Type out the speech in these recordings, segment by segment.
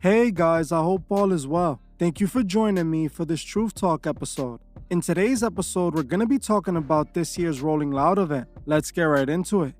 Hey guys, I hope all is well. Thank you for joining me for this Truth Talk episode. In today's episode, we're going to be talking about this year's Rolling Loud event. Let's get right into it.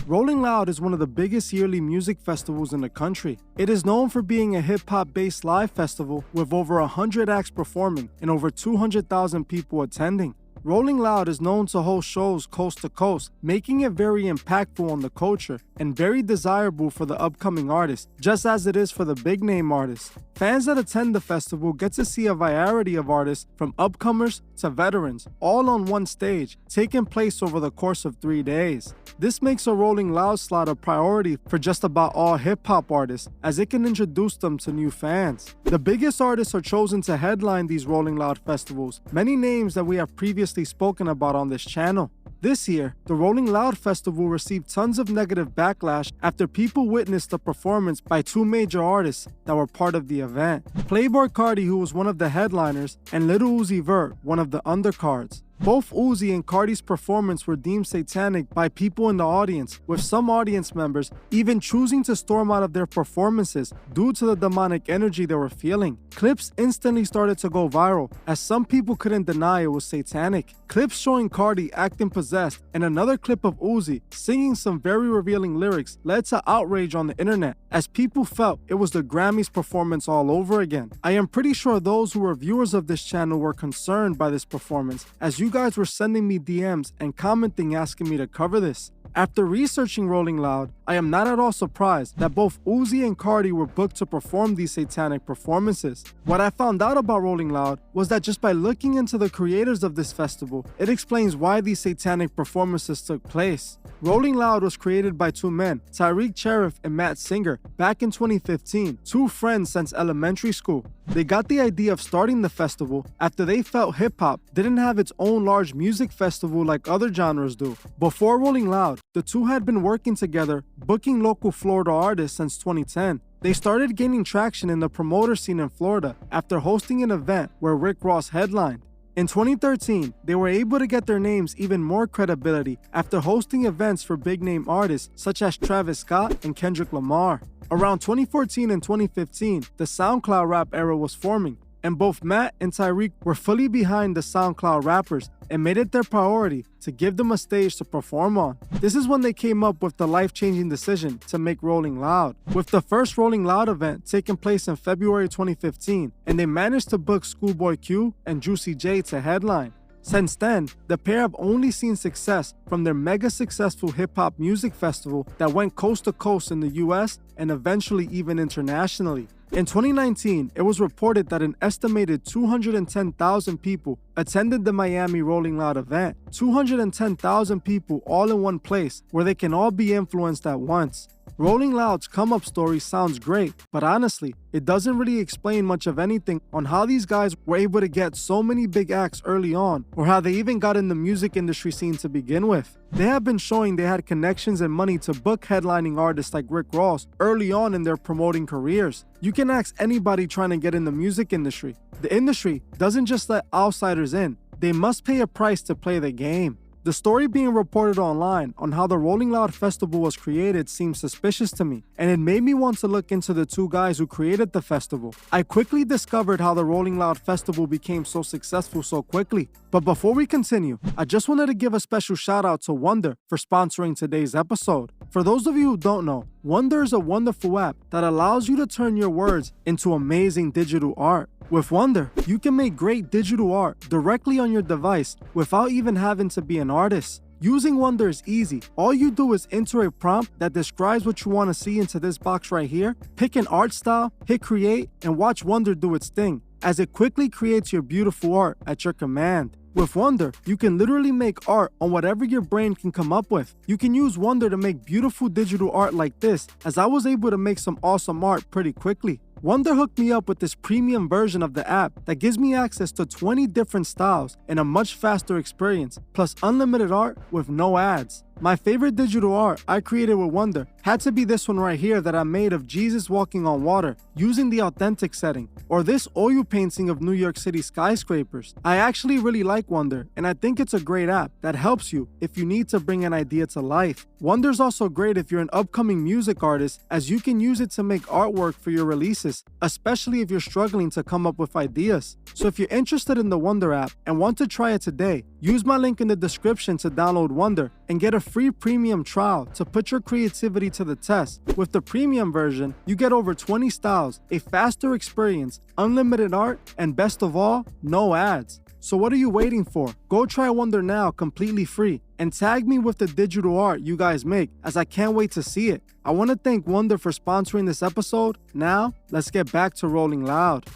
Rolling Loud is one of the biggest yearly music festivals in the country. It is known for being a hip-hop based live festival with over 100 acts performing and over 200,000 people attending. Rolling Loud is known to host shows coast to coast, making it very impactful on the culture and very desirable for the upcoming artists, just as it is for the big name artists. Fans that attend the festival get to see a variety of artists from upcomers to veterans, all on one stage, taking place over the course of 3 days. This makes a Rolling Loud slot a priority for just about all hip-hop artists, as it can introduce them to new fans. The biggest artists are chosen to headline these Rolling Loud festivals, many names that we have previously spoken about on this channel. This year, the Rolling Loud Festival received tons of negative backlash after people witnessed a performance by two major artists that were part of the event. Playboi Carti, who was one of the headliners, and Lil Uzi Vert, one of the undercards. Both Uzi and Carti's performance were deemed satanic by people in the audience, with some audience members even choosing to storm out of their performances due to the demonic energy they were feeling. Clips instantly started to go viral, as some people couldn't deny it was satanic. Clips showing Carti acting possessed and another clip of Uzi singing some very revealing lyrics led to outrage on the internet, as people felt it was the Grammys performance all over again. I am pretty sure those who were viewers of this channel were concerned by this performance, as you guys were sending me DMs and commenting asking me to cover this. After researching Rolling Loud, I am not at all surprised that both Uzi and Carti were booked to perform these satanic performances. What I found out about Rolling Loud was that just by looking into the creators of this festival, it explains why these satanic performances took place. Rolling Loud was created by two men, Tyreek Cherif and Matt Singer, back in 2015, two friends since elementary school. They got the idea of starting the festival after they felt hip-hop didn't have its own large music festival like other genres do. Before Rolling Loud, the two had been working together, booking local Florida artists since 2010. They started gaining traction in the promoter scene in Florida after hosting an event where Rick Ross headlined. In 2013, they were able to get their names even more credibility after hosting events for big-name artists such as Travis Scott and Kendrick Lamar. Around 2014 and 2015, the SoundCloud rap era was forming, and both Matt and Tyreek were fully behind the SoundCloud rappers and made it their priority to give them a stage to perform on. This is when they came up with the life-changing decision to make Rolling Loud, with the first Rolling Loud event taking place in February 2015, and they managed to book Schoolboy Q and Juicy J to headline. Since then, the pair have only seen success from their mega successful hip-hop music festival that went coast to coast in the US and eventually even internationally. In 2019, it was reported that an estimated 210,000 people attended the Miami Rolling Loud event. 210,000 people all in one place where they can all be influenced at once. Rolling Loud's come-up story sounds great, but honestly, it doesn't really explain much of anything on how these guys were able to get so many big acts early on, or how they even got in the music industry scene to begin with. They have been showing they had connections and money to book headlining artists like Rick Ross early on in their promoting careers. You can ask anybody trying to get in the music industry. The industry doesn't just let outsiders in, they must pay a price to play the game. The story being reported online on how the Rolling Loud Festival was created seems suspicious to me, and it made me want to look into the two guys who created the festival. I quickly discovered how the Rolling Loud Festival became so successful so quickly. But before we continue, I just wanted to give a special shout out to Wonder for sponsoring today's episode. For those of you who don't know, Wonder is a wonderful app that allows you to turn your words into amazing digital art. With Wonder, you can make great digital art directly on your device without even having to be an artist. Using Wonder is easy. All you do is enter a prompt that describes what you want to see into this box right here, pick an art style, hit create, and watch Wonder do its thing, as it quickly creates your beautiful art at your command. With Wonder, you can literally make art on whatever your brain can come up with. You can use Wonder to make beautiful digital art like this, as I was able to make some awesome art pretty quickly. Wonder hooked me up with this premium version of the app that gives me access to 20 different styles and a much faster experience, plus unlimited art with no ads. My favorite digital art I created with Wonder had to be this one right here that I made of Jesus walking on water using the authentic setting, or this oil painting of New York City skyscrapers. I actually really like Wonder, and I think it's a great app that helps you if you need to bring an idea to life. Wonder's also great if you're an upcoming music artist, as you can use it to make artwork for your releases, especially if you're struggling to come up with ideas. So if you're interested in the Wonder app and want to try it today, use my link in the description to download Wonder and get a free premium trial to put your creativity to the test. With the premium version, you get over 20 styles, a faster experience, unlimited art, and best of all, no ads. So what are you waiting for? Go try Wonder now completely free and tag me with the digital art you guys make, as I can't wait to see it. I want to thank Wonder for sponsoring this episode. Now, let's get back to Rolling Loud.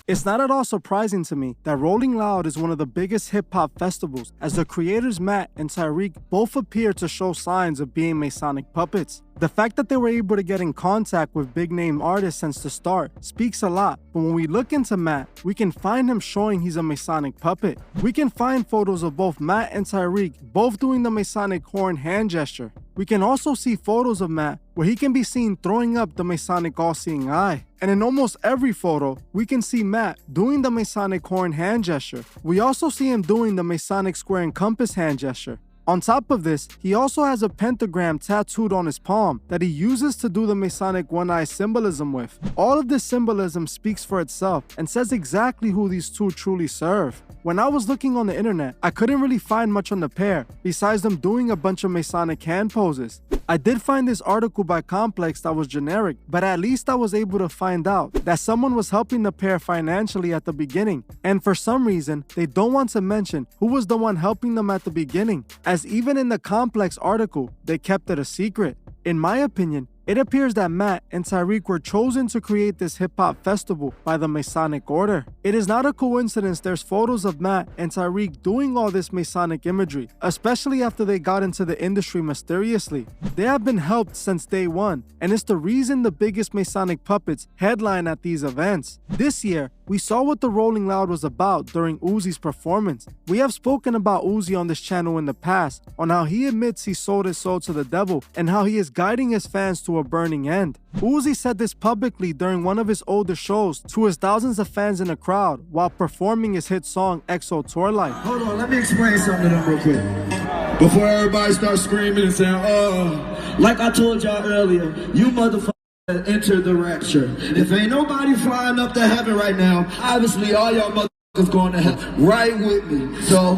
It's not at all surprising to me that Rolling Loud is one of the biggest hip-hop festivals, as the creators Matt and Tyreek both appear to show signs of being Masonic puppets. The fact that they were able to get in contact with big-name artists since the start speaks a lot, but when we look into Matt, we can find him showing he's a Masonic puppet. We can find photos of both Matt and Tyreek both doing the Masonic horn hand gesture. We can also see photos of Matt where he can be seen throwing up the Masonic all-seeing eye. And in almost every photo, we can see Matt doing the Masonic horn hand gesture. We also see him doing the Masonic square and compass hand gesture. On top of this, he also has a pentagram tattooed on his palm that he uses to do the Masonic one-eye symbolism with. All of this symbolism speaks for itself and says exactly who these two truly serve. When I was looking on the internet, I couldn't really find much on the pair, besides them doing a bunch of Masonic hand poses. I did find this article by Complex that was generic, but at least I was able to find out that someone was helping the pair financially at the beginning, and for some reason, they don't want to mention who was the one helping them at the beginning, as even in the Complex article, they kept it a secret. In my opinion, it appears that Matt and Tyreek were chosen to create this hip-hop festival by the Masonic Order. It is not a coincidence there's photos of Matt and Tyreek doing all this Masonic imagery, especially after they got into the industry mysteriously. They have been helped since day one, and it's the reason the biggest Masonic puppets headline at these events. This year, we saw what the Rolling Loud was about during Uzi's performance. We have spoken about Uzi on this channel in the past, on how he admits he sold his soul to the devil and how he is guiding his fans to a burning end. Uzi said this publicly during one of his older shows to his thousands of fans in the crowd while performing his hit song EXO Tour Life. Hold on, let me explain something to them real quick. Before everybody starts screaming and saying, oh, like I told y'all earlier, you motherfuckers enter the rapture. If ain't nobody flying up to heaven right now, obviously all y'all motherfuckers going to heaven right with me. So,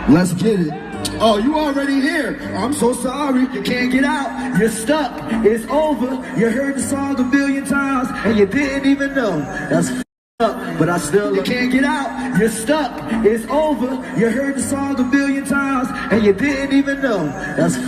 let's get it. Oh, you already here. I'm so sorry. You can't get out. You're stuck. It's over. You heard the song a million times and you didn't even know. That's up, but I still you can't get out. You're stuck. It's over. You heard the song a million times and you didn't even know. That's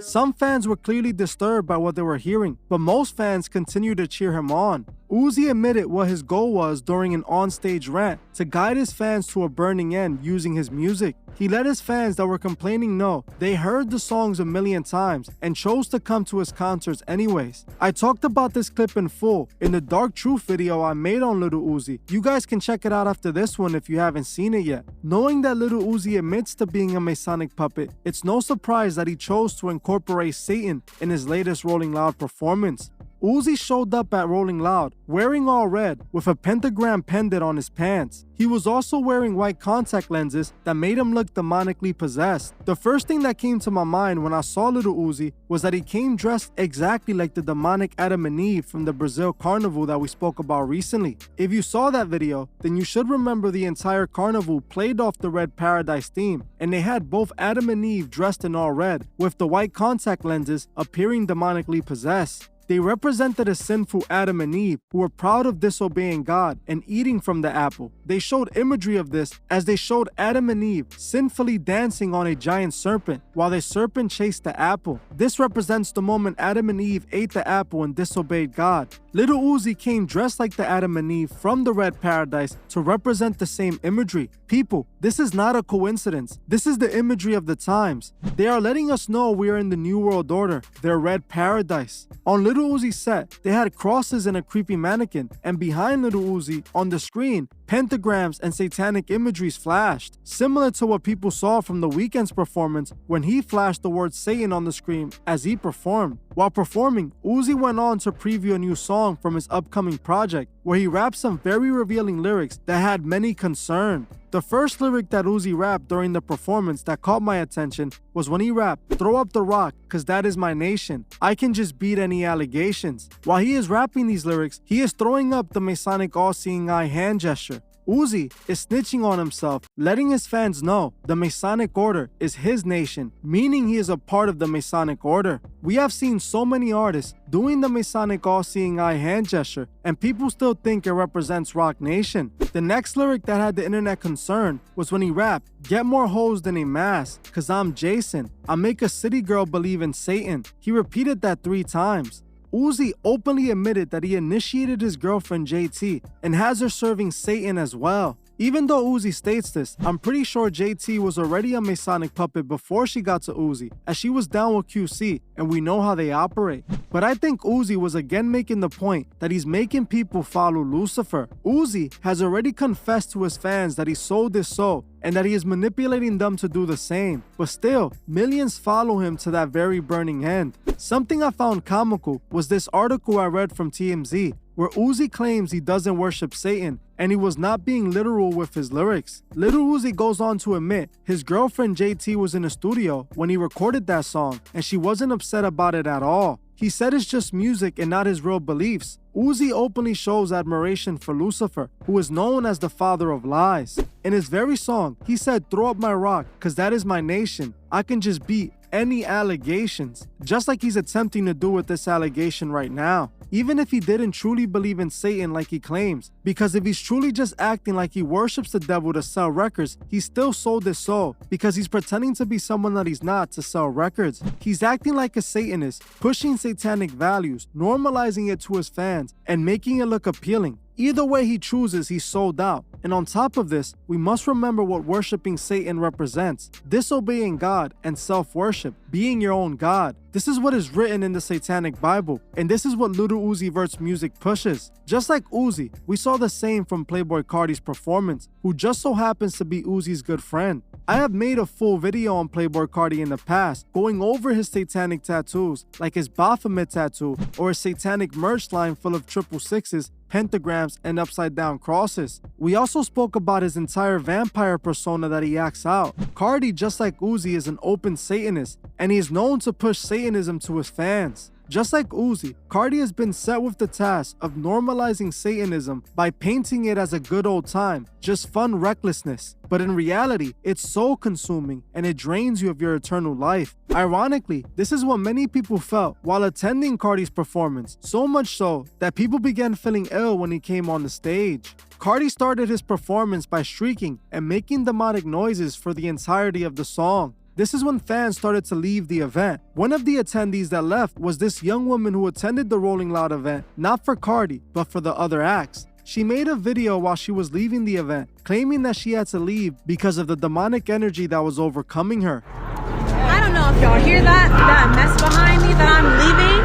Some fans were clearly disturbed by what they were hearing, but most fans continued to cheer him on. Uzi admitted what his goal was during an onstage rant, to guide his fans to a burning end using his music. He let his fans that were complaining know they heard the songs a million times and chose to come to his concerts anyways. I talked about this clip in full in the Dark Truth video I made on Lil Uzi. You guys can check it out after this one if you haven't seen it yet. Knowing that Lil Uzi admits to being a Masonic puppet, it's no surprise that he chose to incorporate Satan in his latest Rolling Loud performance. Uzi showed up at Rolling Loud wearing all red with a pentagram pendant on his pants. He was also wearing white contact lenses that made him look demonically possessed. The first thing that came to my mind when I saw Lil Uzi was that he came dressed exactly like the demonic Adam and Eve from the Brazil carnival that we spoke about recently. If you saw that video, then you should remember the entire carnival played off the Red Paradise theme, and they had both Adam and Eve dressed in all red, with the white contact lenses appearing demonically possessed. They represented a sinful Adam and Eve who were proud of disobeying God and eating from the apple. They showed imagery of this as they showed Adam and Eve sinfully dancing on a giant serpent while the serpent chased the apple. This represents the moment Adam and Eve ate the apple and disobeyed God. Lil Uzi came dressed like the Adam and Eve from the Red Paradise to represent the same imagery. People, this is not a coincidence. This is the imagery of the times. They are letting us know we are in the New World Order, their Red Paradise. On Lil Lil Uzi's set, they had crosses and a creepy mannequin, and behind Lil Uzi, on the screen, pentagrams and satanic imageries flashed, similar to what people saw from The Weeknd's performance when he flashed the word Satan on the screen as he performed. While performing, Uzi went on to preview a new song from his upcoming project, where he rapped some very revealing lyrics that had many concerned. The first lyric that Uzi rapped during the performance that caught my attention was when he rapped, "Throw up the rock, cause that is my nation. I can just beat any allegations." While he is rapping these lyrics, he is throwing up the Masonic all-seeing eye hand gesture. Uzi is snitching on himself, letting his fans know the Masonic Order is his nation, meaning he is a part of the Masonic Order. We have seen so many artists doing the Masonic all-seeing eye hand gesture, and people still think it represents Rock Nation. The next lyric that had the internet concerned was when he rapped, "Get more hoes than a mask, cause I'm Jason. I make a city girl believe in Satan." He repeated that 3 times. Uzi openly admitted that he initiated his girlfriend JT and has her serving Satan as well. Even though Uzi states this, I'm pretty sure JT was already a Masonic puppet before she got to Uzi, as she was down with QC, and we know how they operate. But I think Uzi was again making the point that he's making people follow Lucifer. Uzi has already confessed to his fans that he sold his soul and that he is manipulating them to do the same. But still, millions follow him to that very burning end. Something I found comical was this article I read from TMZ, where Uzi claims he doesn't worship Satan and he was not being literal with his lyrics. Lil Uzi goes on to admit his girlfriend JT was in the studio when he recorded that song and she wasn't upset about it at all. He said it's just music and not his real beliefs. Uzi openly shows admiration for Lucifer, who is known as the father of lies. In his very song, he said, "Throw up my rock, cause that is my nation. I can just beat any allegations," just like he's attempting to do with this allegation right now. Even if he didn't truly believe in Satan like he claims, because if he's truly just acting like he worships the devil to sell records, he still sold his soul, because he's pretending to be someone that he's not to sell records. He's acting like a Satanist, pushing satanic values, normalizing it to his fans, and making it look appealing. Either way he chooses, he's sold out. And on top of this, we must remember what worshiping Satan represents: disobeying God and self-worship, being your own God. This is what is written in the Satanic Bible, and this is what Lil Uzi Vert's music pushes. Just like Uzi, we saw the same from Playboi Carti's performance, who just so happens to be Uzi's good friend. I have made a full video on Playboi Carti in the past, going over his satanic tattoos, like his Baphomet tattoo, or his satanic merch line full of 666s, pentagrams, and upside down crosses. We also spoke about his entire vampire persona that he acts out. Carti, just like Uzi, is an open Satanist, and he is known to push Satanism to his fans. Just like Uzi, Carti has been set with the task of normalizing Satanism by painting it as a good old time, just fun recklessness. But in reality, it's soul consuming and it drains you of your eternal life. Ironically, this is what many people felt while attending Carti's performance, so much so that people began feeling ill when he came on the stage. Carti started his performance by shrieking and making demonic noises for the entirety of the song. This is when fans started to leave the event. One of the attendees that left was this young woman who attended the Rolling Loud event, not for Carti, but for the other acts. She made a video while she was leaving the event, claiming that she had to leave because of the demonic energy that was overcoming her. I don't know if y'all hear that mess behind me, that I'm leaving.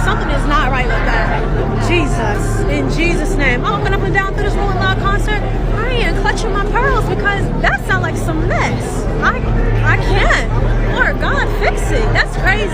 Something is not right with that. Jesus, in Jesus' name. I'm walking up and down through this Rolling Loud concert. I ain't clutching my pearls because that sounds like some mess. I can't. Lord God, fix it. That's crazy.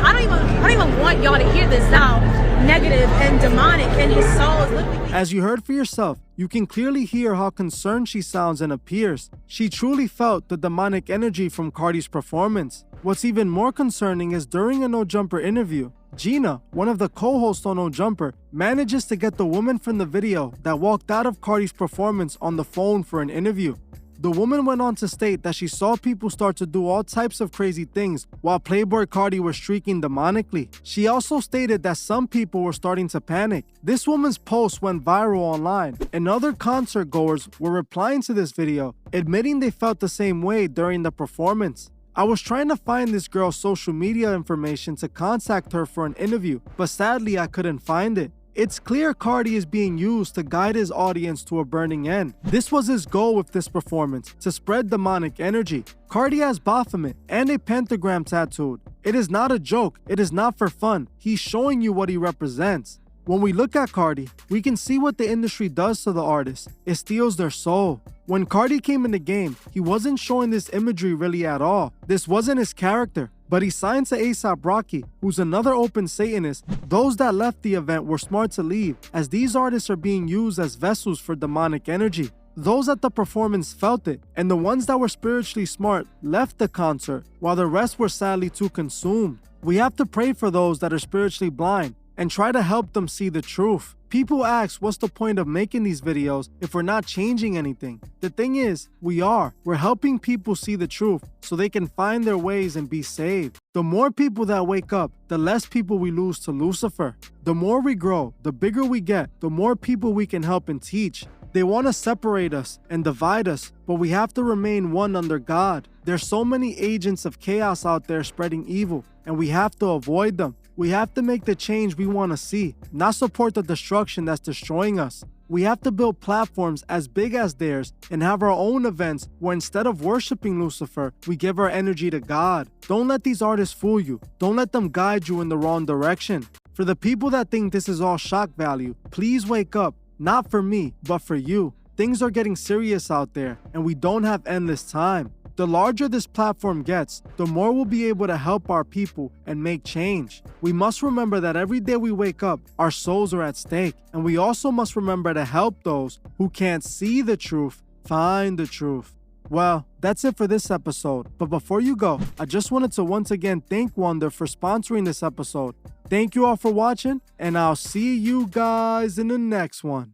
I don't even want y'all to hear this now. Negative and demonic, and his soul is literally. As you heard for yourself, you can clearly hear how concerned she sounds and appears. She truly felt the demonic energy from Carti's performance. What's even more concerning is during a No Jumper interview, Gina, one of the co-hosts on No Jumper, manages to get the woman from the video that walked out of Carti's performance on the phone for an interview. The woman went on to state that she saw people start to do all types of crazy things while Playboi Carti was shrieking demonically. She also stated that some people were starting to panic. This woman's post went viral online, and other concert goers were replying to this video, admitting they felt the same way during the performance. I was trying to find this girl's social media information to contact her for an interview, but sadly I couldn't find it. It's clear Carti is being used to guide his audience to a burning end. This was his goal with this performance, to spread demonic energy. Carti has Baphomet and a pentagram tattooed. It is not a joke, it is not for fun. He's showing you what he represents. When we look at Carti, we can see what the industry does to the artists. It steals their soul. When Carti came in the game, he wasn't showing this imagery really at all. This wasn't his character. But he signed to A$AP Rocky, who's another open Satanist. Those that left the event were smart to leave, as these artists are being used as vessels for demonic energy. Those at the performance felt it, and the ones that were spiritually smart left the concert, while the rest were sadly too consumed. We have to pray for those that are spiritually blind, and try to help them see the truth. People ask, what's the point of making these videos if we're not changing anything? The thing is, we are. We're helping people see the truth so they can find their ways and be saved. The more people that wake up, the less people we lose to Lucifer. The more we grow, the bigger we get, the more people we can help and teach. They want to separate us and divide us, but we have to remain one under God. There's so many agents of chaos out there spreading evil, and we have to avoid them. We have to make the change we want to see, not support the destruction that's destroying us. We have to build platforms as big as theirs and have our own events where instead of worshiping Lucifer, we give our energy to God. Don't let these artists fool you. Don't let them guide you in the wrong direction. For the people that think this is all shock value, please wake up. Not for me, but for you. Things are getting serious out there, and we don't have endless time. The larger this platform gets, the more we'll be able to help our people and make change. We must remember that every day we wake up, our souls are at stake. And we also must remember to help those who can't see the truth find the truth. Well, that's it for this episode. But before you go, I just wanted to once again thank Wonder for sponsoring this episode. Thank you all for watching, and I'll see you guys in the next one.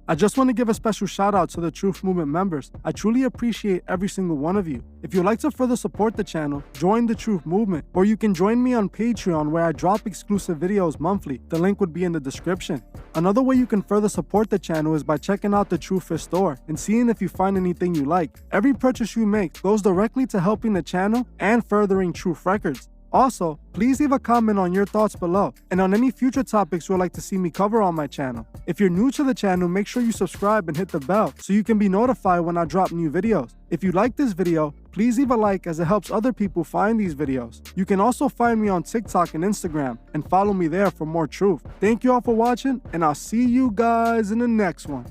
I just want to give a special shout out to the Truth Movement members. I truly appreciate every single one of you. If you'd like to further support the channel, join the Truth Movement, or you can join me on Patreon where I drop exclusive videos monthly. The link would be in the description. Another way you can further support the channel is by checking out the Truth Fish store and seeing if you find anything you like. Every purchase you make goes directly to helping the channel and furthering Truth Records. Also, please leave a comment on your thoughts below and on any future topics you would like to see me cover on my channel. If you're new to the channel, make sure you subscribe and hit the bell so you can be notified when I drop new videos. If you like this video, please leave a like as it helps other people find these videos. You can also find me on TikTok and Instagram and follow me there for more truth. Thank you all for watching, and I'll see you guys in the next one.